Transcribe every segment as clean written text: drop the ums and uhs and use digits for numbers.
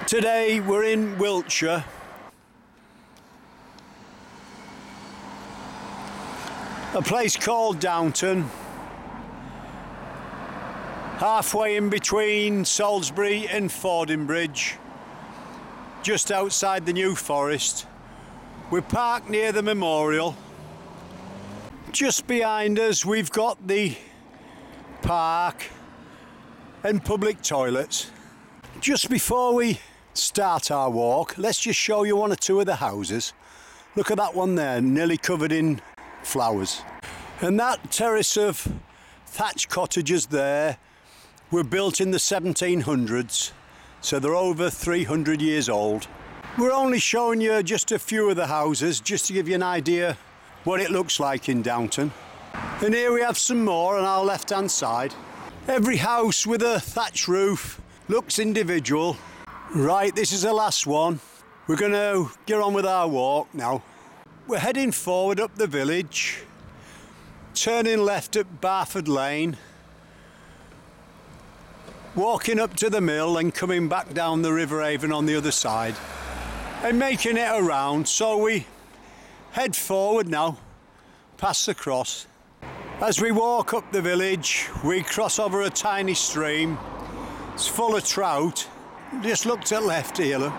Today we're in Wiltshire. A place called Downton. Halfway in between Salisbury and Fordingbridge. Just outside the New Forest. We're parked near the memorial. Just behind us we've got the park and public toilets. Just before we start our walk, let's just show you one or two of the houses. Look at that one there, nearly covered in flowers. And that terrace of thatched cottages there were built in the 1700s, so they're over 300 years old. We're only showing you just a few of the houses just to give you an idea what it looks like in Downton. And here we have some more on our left hand side. Every house with a thatched roof looks individual. Right, this is the last one. We're going to get on with our walk now. We're heading forward up the village, turning left at Barford Lane, walking up to the mill and coming back down the River Avon on the other side and making it around. So we head forward now, past the cross. As we walk up the village, we cross over a tiny stream. It's full of trout. Just look to the left here, look.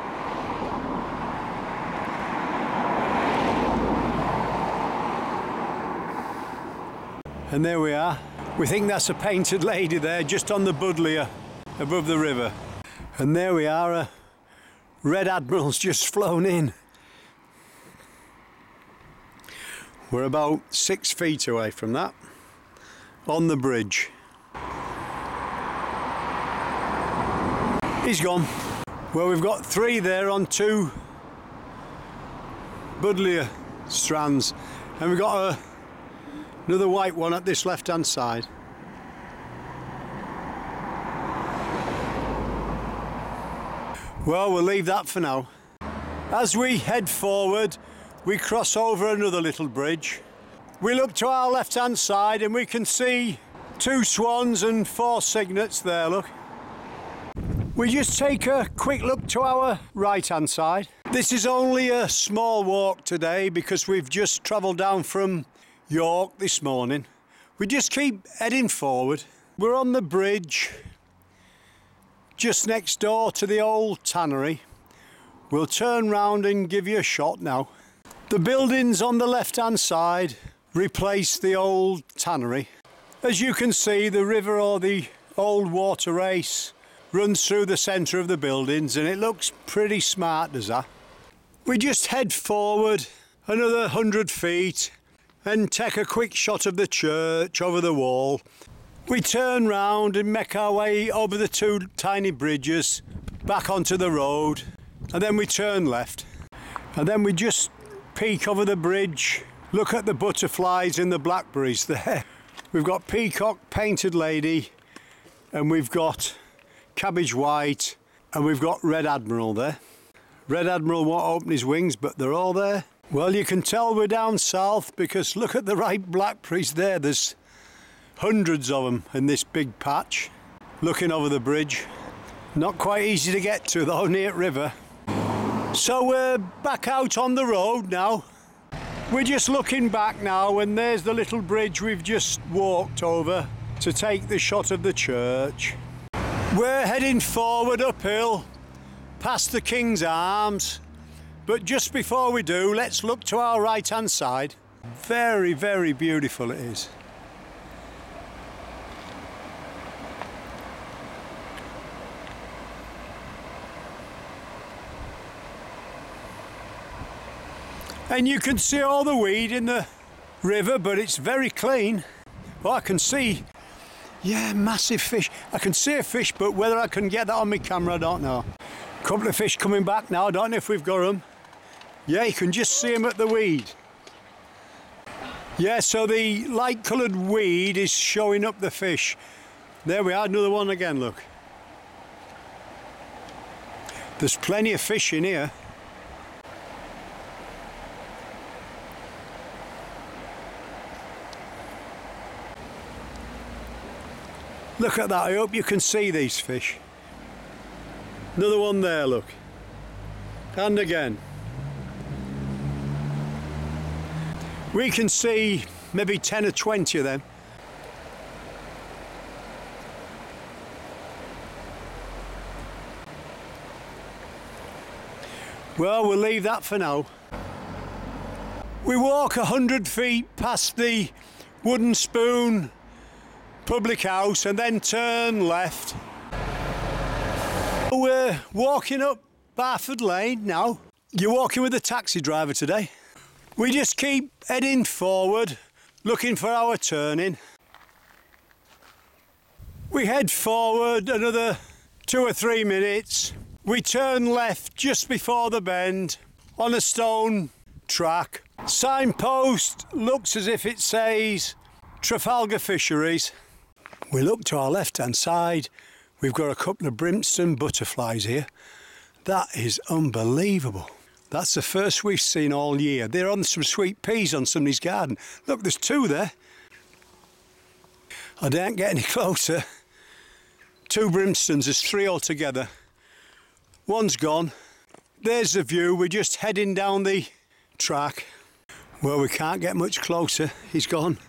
And there we are. We think that's a painted lady there, just on the buddleia above the river. And there we are, a Red Admiral's just flown in. We're about 6 feet away from that, on the bridge. He's gone. Well, we've got 3 there on 2 buddleia strands, and we've got another white one at this left hand side. Well, we'll leave that for now. As we head forward, we cross over another little bridge. We look to our left hand side and we can see 2 swans and 4 cygnets there, look. We just take a quick look to our right hand side. This is only a small walk today because we've just travelled down from York this morning. We just keep heading forward. We're on the bridge just next door to the old tannery. We'll turn round and give you a shot now. The buildings on the left hand side replace the old tannery. As you can see, the river, or the old water race, runs through the centre of the buildings, and it looks pretty smart, does that? We just head forward another 100 feet and take a quick shot of the church over the wall. We turn round and make our way over the 2 tiny bridges back onto the road, and then we turn left, and then we just peek over the bridge, look at the butterflies and the blackberries there. We've got peacock, painted lady, and we've got cabbage white, and we've got Red Admiral there. Red Admiral won't open his wings, but they're all there. Well, you can tell we're down south because look at the ripe blackberries there. There's hundreds of them in this big patch. Looking over the bridge. Not quite easy to get to though, near river. So we're back out on the road now. We're just looking back now, and there's the little bridge we've just walked over to take the shot of the church. We're heading forward uphill, past the King's Arms, but just before we do, let's look to our right hand side. Very, very beautiful it is. And you can see all the weed in the river, but it's very clean. Oh, I can see, yeah, massive fish. I can see a fish, but whether I can get that on my camera, I don't know. A couple of fish coming back now, I don't know if we've got them. Yeah, you can just see them at the weed. Yeah, so the light coloured weed is showing up the fish. There we are, another one again, look. There's plenty of fish in here. Look at that, I hope you can see these fish. Another one there, look. And again. We can see maybe 10 or 20 of them. Well, we'll leave that for now. We walk 100 feet past the Wooden Spoon public house and then turn left. We're walking up Barford Lane now. You're walking with the taxi driver today. We just keep heading forward, looking for our turning. We head forward another 2 or 3 minutes. We turn left just before the bend on a stone track. Signpost looks as if it says Trafalgar Fisheries. We look to our left-hand side. We've got a couple of Brimstone Butterflies here. That is unbelievable. That's the first we've seen all year. They're on some sweet peas on somebody's garden. Look, there's 2 there. I daren't get any closer. 2 Brimstones, there's 3 altogether. One's gone. There's the view. We're just heading down the track. Well, we can't get much closer. He's gone.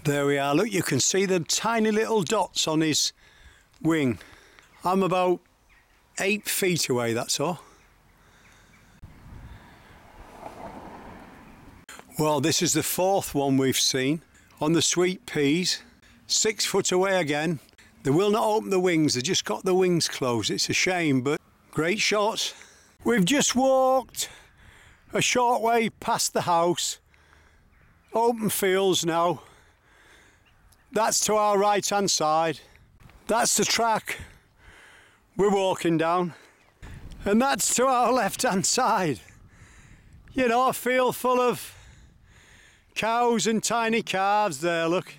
There we are. Look, you can see the tiny little dots on his wing. I'm about 8 feet away, that's all. Well, this is the 4th one we've seen on the sweet peas. 6 foot away again. They will not open the wings. They've just got the wings closed. It's a shame, but great shots. We've just walked a short way past the house. Open fields now. That's to our right-hand side. That's the track we're walking down. And that's to our left-hand side. You know, a field full of cows and tiny calves there, look.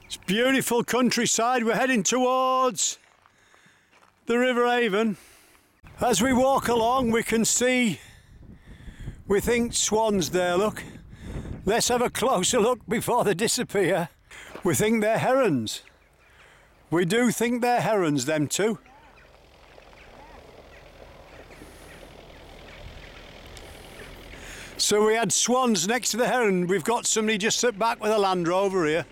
It's beautiful countryside. We're heading towards the River Avon. As we walk along, we can see, we think, swans there, look. Let's have a closer look before they disappear. We think they're herons. We do think they're herons, them 2. So we had swans next to the heron. We've got somebody just sit back with a Land Rover here.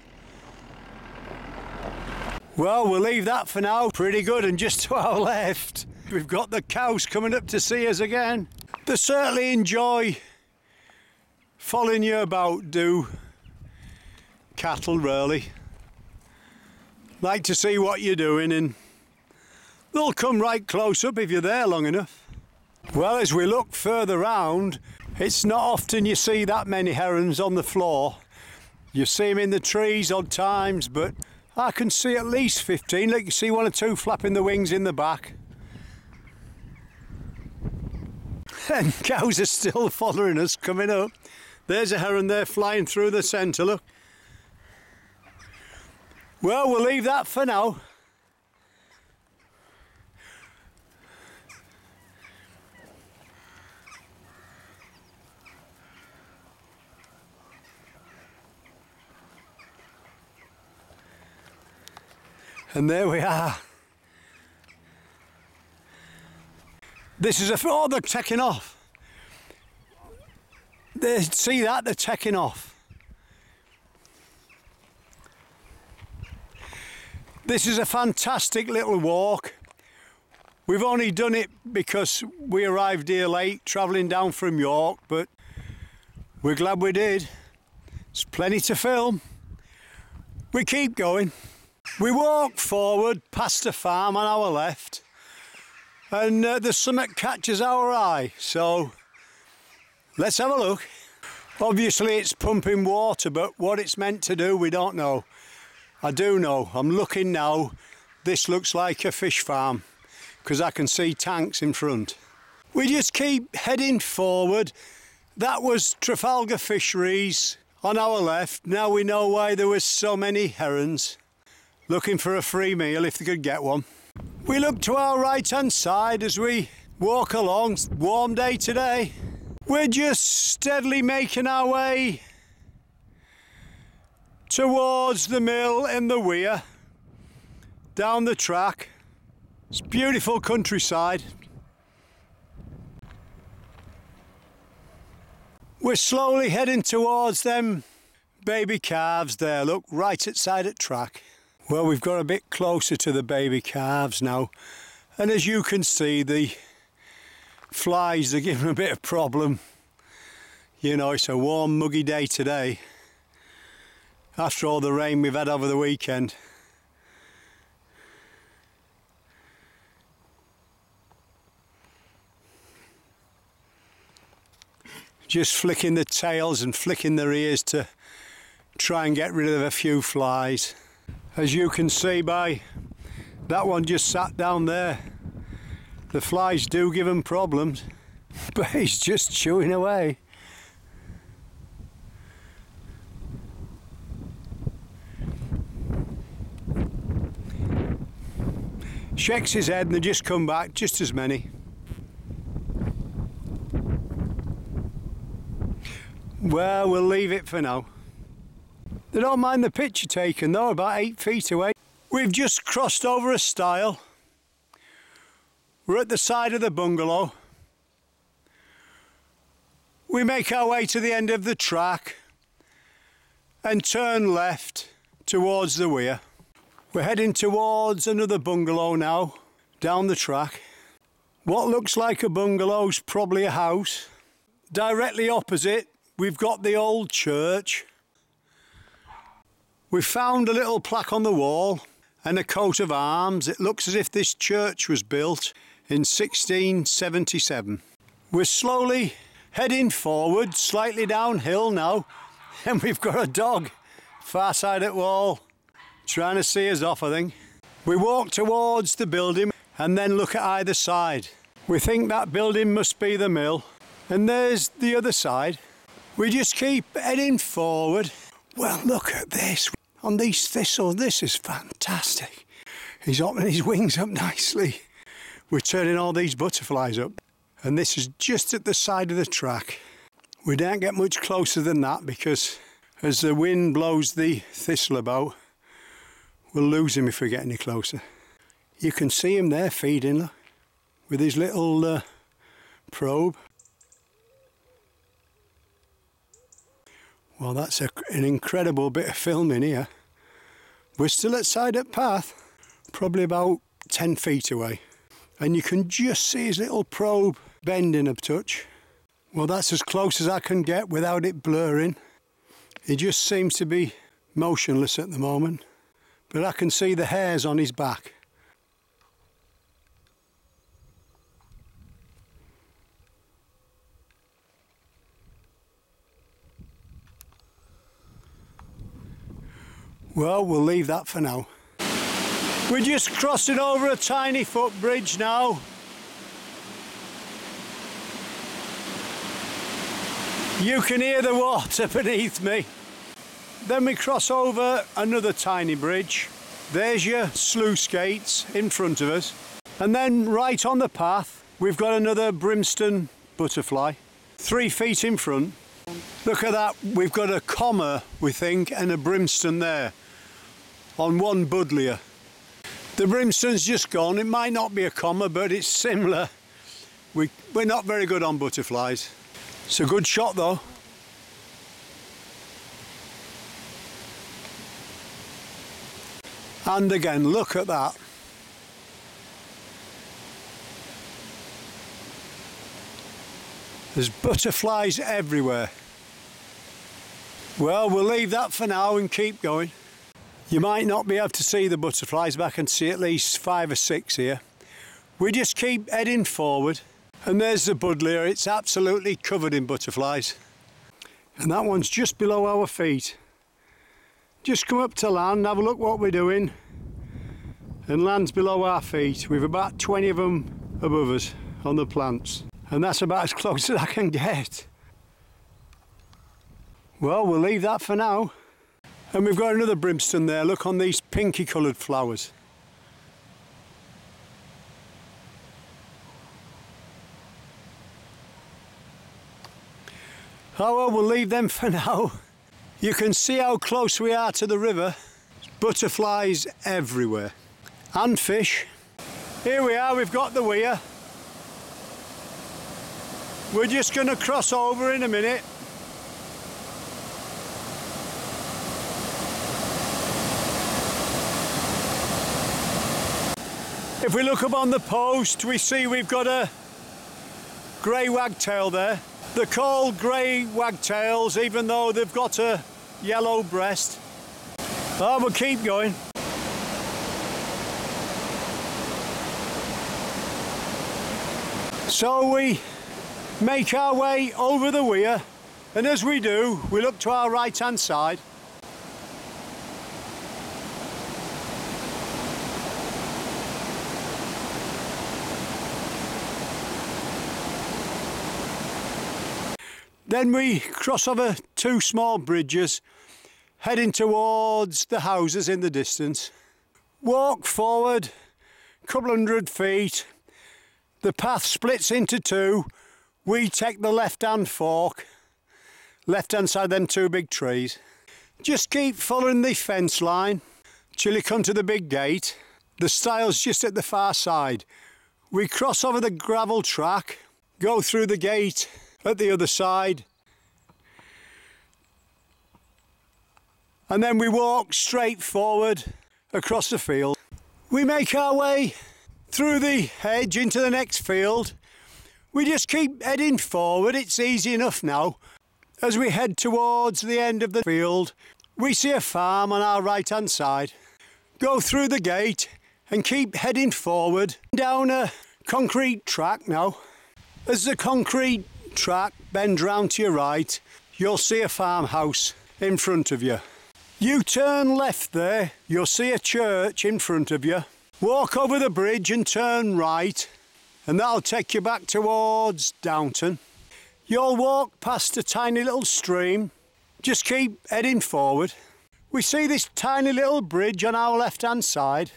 Well, we'll leave that for now. Pretty good. And just to our left, we've got the cows coming up to see us again. They certainly enjoy following you about, do cattle, really. Like to see what you're doing, and they'll come right close up if you're there long enough. Well, as we look further round, it's not often you see that many herons on the floor. You see them in the trees odd times, but I can see at least 15. Look, you see 1 or 2 flapping the wings in the back. And cows are still following us, coming up. There's a heron there flying through the centre, look. Well, we'll leave that for now. And there we are. This is oh, they're taking off. See that? They're taking off. This is a fantastic little walk. We've only done it because we arrived here late, travelling down from York, but we're glad we did. There's plenty to film. We keep going. We walk forward past a farm on our left, and there's something that catches our eye, so let's have a look. Obviously it's pumping water, but what it's meant to do we don't know. I do know, I'm looking now, this looks like a fish farm because I can see tanks in front. We just keep heading forward. That was Trafalgar Fisheries on our left. Now we know why there was so many herons looking for a free meal if they could get one. We look to our right hand side as we walk along. Warm day today. We're just steadily making our way towards the mill in the weir, down the track. It's beautiful countryside. We're slowly heading towards them baby calves there, look, right outside the track. Well, we've got a bit closer to the baby calves now, and as you can see, the flies are giving a bit of problem. You know, it's a warm, muggy day today after all the rain we've had over the weekend. Just flicking the tails and flicking their ears to try and get rid of a few flies. As you can see by that one just sat down there, the flies do give him problems, but he's just chewing away. Shakes his head and they just come back, just as many. Well, we'll leave it for now. They don't mind the picture taken though, about 8 feet away. We've just crossed over a stile. We're at the side of the bungalow. We make our way to the end of the track and turn left towards the weir. We're heading towards another bungalow now, down the track. What looks like a bungalow's probably a house. Directly opposite, we've got the old church. We found a little plaque on the wall and a coat of arms. It looks as if this church was built in 1677. We're slowly heading forward, slightly downhill now, and we've got a dog far side of the wall trying to see us off, I think. We walk towards the building and then look at either side. We think that building must be the mill, and there's the other side. We just keep heading forward. Well, look at this. On these thistles, this is fantastic. He's opening his wings up nicely. We're turning all these butterflies up. And this is just at the side of the track. We don't get much closer than that because as the wind blows the thistle about, we'll lose him if we get any closer. You can see him there feeding, look, with his little probe. Well, that's an incredible bit of film in here. We're still at side of path, probably about 10 feet away. And you can just see his little probe bending a touch. Well, that's as close as I can get without it blurring. He just seems to be motionless at the moment, but I can see the hairs on his back. Well, we'll leave that for now. We're just crossing over a tiny footbridge now. You can hear the water beneath me. Then we cross over another tiny bridge. There's your sluice gates in front of us. And then right on the path, we've got another Brimstone Butterfly, 3 feet in front. Look at that, we've got a comma, we think, and a brimstone there on one buddleia. The brimstone's just gone. It might not be a comma, but it's similar. We're not very good on butterflies. It's a good shot though. And again, look at that. There's butterflies everywhere. Well, we'll leave that for now and keep going. You might not be able to see the butterflies, but I can see at least 5 or 6 here. We just keep heading forward, and there's the buddleia. It's absolutely covered in butterflies. And that one's just below our feet. Just come up to land, have a look what we're doing, and land's below our feet. We've about 20 of them above us on the plants, and that's about as close as I can get. Well, we'll leave that for now. And we've got another brimstone there. Look on these pinky coloured flowers. Oh well, we'll leave them for now. You can see how close we are to the river. Butterflies everywhere. And fish. Here we are, we've got the weir. We're just going to cross over in a minute. If we look up on the post, we see we've got a grey wagtail there. They're called grey wagtails, even though they've got a yellow breast. Oh, we'll keep going. So we make our way over the weir, and as we do, we look to our right-hand side. Then we cross over two small bridges, heading towards the houses in the distance. Walk forward a couple 100 feet. The path splits into two. We take the left-hand fork, left-hand side, them two big trees. Just keep following the fence line till you come to the big gate. The stile's just at the far side. We cross over the gravel track, go through the gate at the other side, and then we walk straight forward across the field. We make our way through the hedge into the next field. We just keep heading forward, it's easy enough now. As we head towards the end of the field, we see a farm on our right hand side. Go through the gate and keep heading forward down a concrete track now. As the concrete track bends round to your right, you'll see a farmhouse in front of you. You turn left there, you'll see a church in front of you. Walk over the bridge and turn right, and that'll take you back towards Downton. You'll walk past a tiny little stream. Just keep heading forward. We see this tiny little bridge on our left hand side.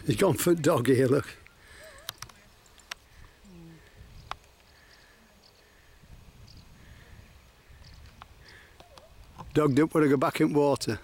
He's gone for dog here, look. Dog didn't want to go back in water.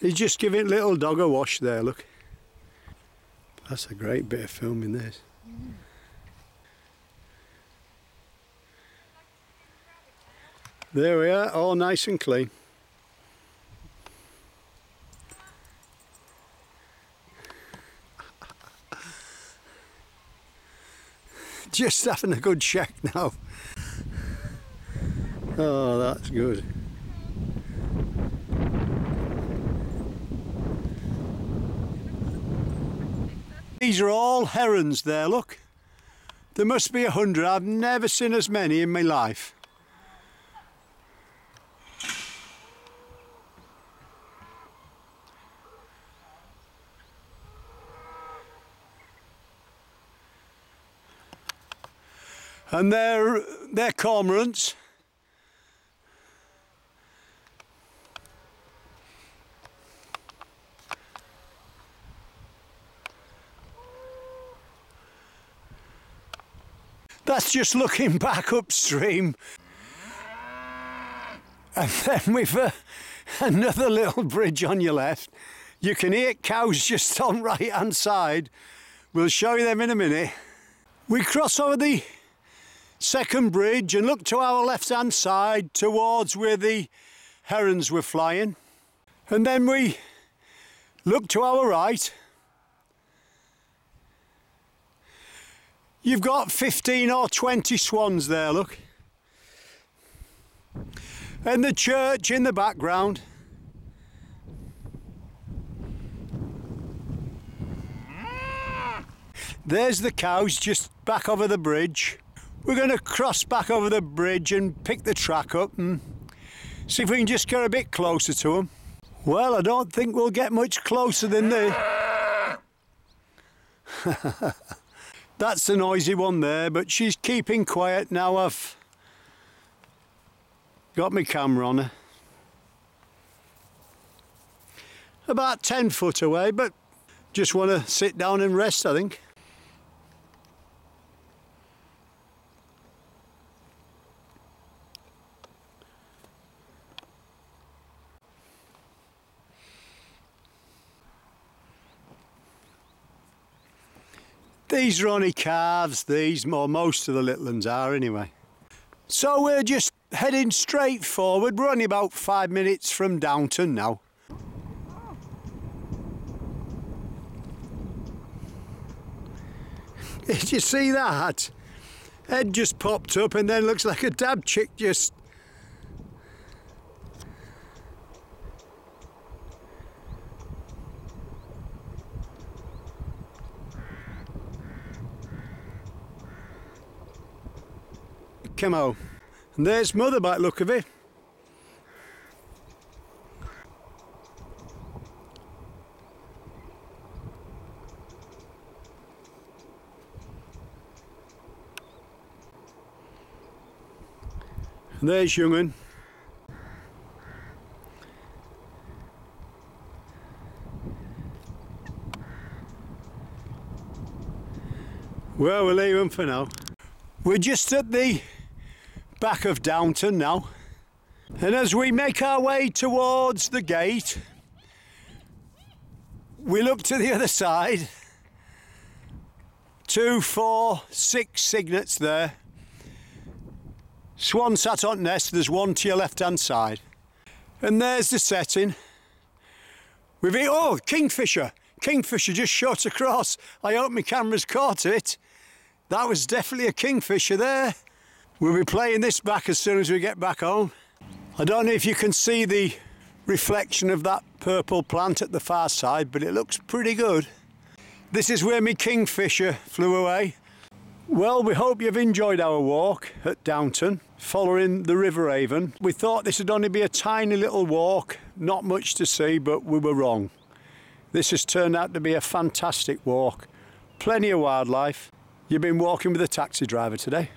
He's just giving little dog a wash there, look. That's a great bit of filming this. There we are, all nice and clean. Just having a good check now. Oh, that's good. These are all herons there, look. There must be 100. I've never seen as many in my life. And they're cormorants. That's just looking back upstream. And then we've another little bridge on your left. You can hear cows just on right hand side. We'll show you them in a minute. We cross over the second bridge and look to our left hand side towards where the herons were flying. And then we look to our right. You've got 15 or 20 swans there, look. And the church in the background. There's the cows just back over the bridge. We're going to cross back over the bridge and pick the track up and see if we can just get a bit closer to them. Well, I don't think we'll get much closer than this. That's the noisy one there, but she's keeping quiet now. I've got my camera on her. About 10 foot away, but just want to sit down and rest, I think. These are only calves, these, or most of the little ones are anyway. So we're just heading straight forward. We're only about 5 minutes from Downton now. Did you see that? Head just popped up and then looks like a dab chick just... Come on. And there's mother by the look of it. And there's young'un. Well, we'll leave them for now. We're just at the back of Downton now, and as we make our way towards the gate, we look to the other side. 2, 4, 6 cygnets there. Swan sat on nest, there's one to your left hand side. And there's the setting. Oh, kingfisher! Kingfisher just shot across. I hope my camera's caught it. That was definitely a kingfisher there. We'll be playing this back as soon as we get back home. I don't know if you can see the reflection of that purple plant at the far side, but it looks pretty good. This is where my kingfisher flew away. Well, we hope you've enjoyed our walk at Downton, following the River Avon. We thought this would only be a tiny little walk, not much to see, but we were wrong. This has turned out to be a fantastic walk. Plenty of wildlife. You've been walking with a taxi driver today.